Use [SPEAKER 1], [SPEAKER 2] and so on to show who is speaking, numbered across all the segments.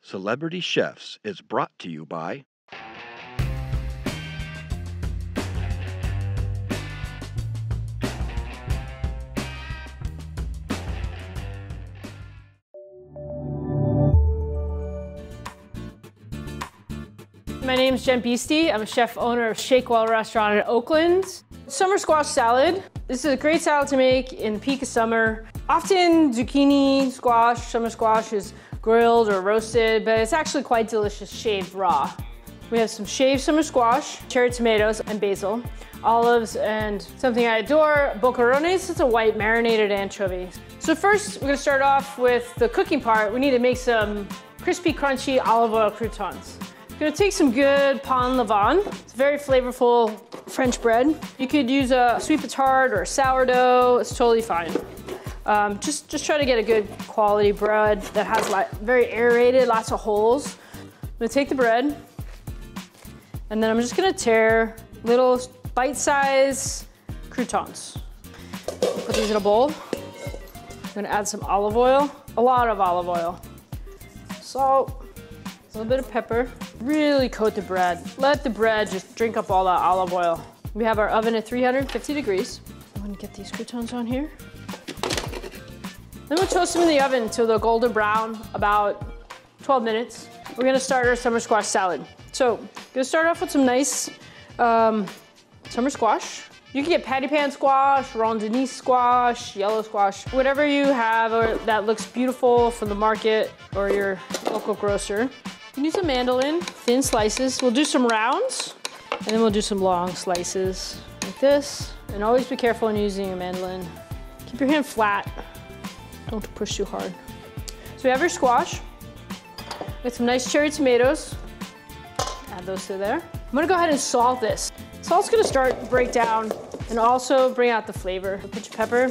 [SPEAKER 1] Celebrity Chefs is brought to you by
[SPEAKER 2] My name is Jen Biesty. I'm a chef owner of Shakewell restaurant in Oakland. Summer squash salad. This is a great salad to make in the peak of summer. Often zucchini squash, summer squash is grilled or roasted, but it's actually quite delicious shaved raw. We have some shaved summer squash, cherry tomatoes, and basil, olives, and something I adore, boquerones. It's a white marinated anchovy. So first, we're gonna start off with the cooking part. We need to make some crispy, crunchy olive oil croutons. I'm gonna take some good pain levain. It's very flavorful French bread. You could use a sweet petard or a sourdough. It's totally fine. Just try to get a good quality bread that has very aerated, lots of holes. I'm gonna take the bread, and then I'm just gonna tear little bite-sized croutons. Put these in a bowl. I'm gonna add some olive oil, a lot of olive oil, salt, a little bit of pepper. Really coat the bread. Let the bread just drink up all that olive oil. We have our oven at 350 degrees. I'm gonna get these croutons on here. Then we'll toast them in the oven until they're golden brown, about 12 minutes. We're gonna start our summer squash salad. So, gonna start off with some nice summer squash. You can get patty pan squash, rondenise squash, yellow squash, whatever you have or that looks beautiful from the market or your local grocer. You can use a mandolin, thin slices. We'll do some rounds, and then we'll do some long slices like this. And always be careful when using a mandolin. Keep your hand flat. Don't push too hard. So we have your squash. With some nice cherry tomatoes. Add those to there. I'm gonna go ahead and salt this. Salt's gonna start to break down and also bring out the flavor. A pinch of pepper.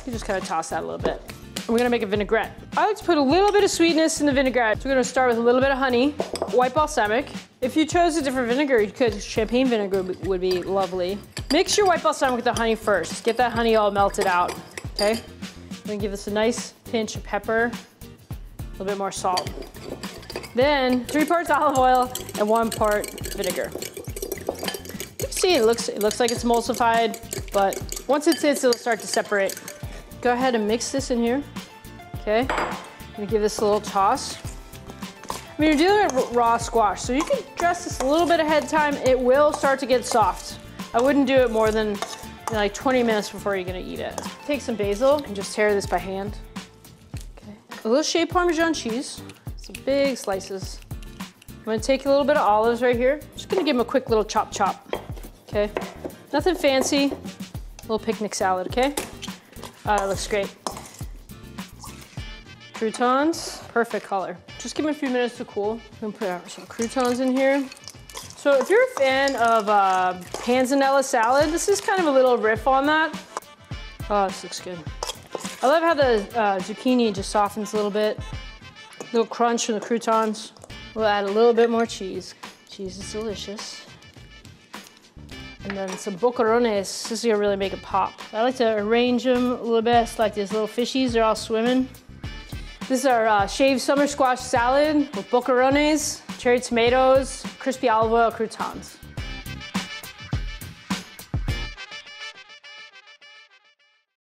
[SPEAKER 2] You just kind of toss that a little bit. We're gonna make a vinaigrette. I like to put a little bit of sweetness in the vinaigrette. So we're gonna start with a little bit of honey, white balsamic. If you chose a different vinegar, you could. Champagne vinegar would be lovely. Mix your white balsamic with the honey first. Get that honey all melted out, okay? We're gonna give this a nice pinch of pepper, a little bit more salt. Then 3 parts olive oil and 1 part vinegar. You can see it looks like it's emulsified, but once it sits, it'll start to separate. Go ahead and mix this in here, okay? I'm gonna give this a little toss. I mean, you're dealing with raw squash, so you can dress this a little bit ahead of time. It will start to get soft. I wouldn't do it more than like 20 minutes before you're gonna eat it. Take some basil and just tear this by hand. Okay. A little shaved Parmesan cheese, some big slices. I'm gonna take a little bit of olives right here. Just gonna give them a quick little chop, okay? Nothing fancy, a little picnic salad, okay? That looks great. Croutons, perfect color. Just give them a few minutes to cool. I'm gonna put some croutons in here. So if you're a fan of panzanella salad, this is kind of a little riff on that. Oh, this looks good. I love how the zucchini just softens a little bit. A little crunch from the croutons. We'll add a little bit more cheese. Cheese is delicious. And then some boquerones. This is gonna really make it pop. I like to arrange them a little bit. It's like these little fishies, they're all swimming. This is our shaved summer squash salad with boquerones, cherry tomatoes, crispy olive oil croutons.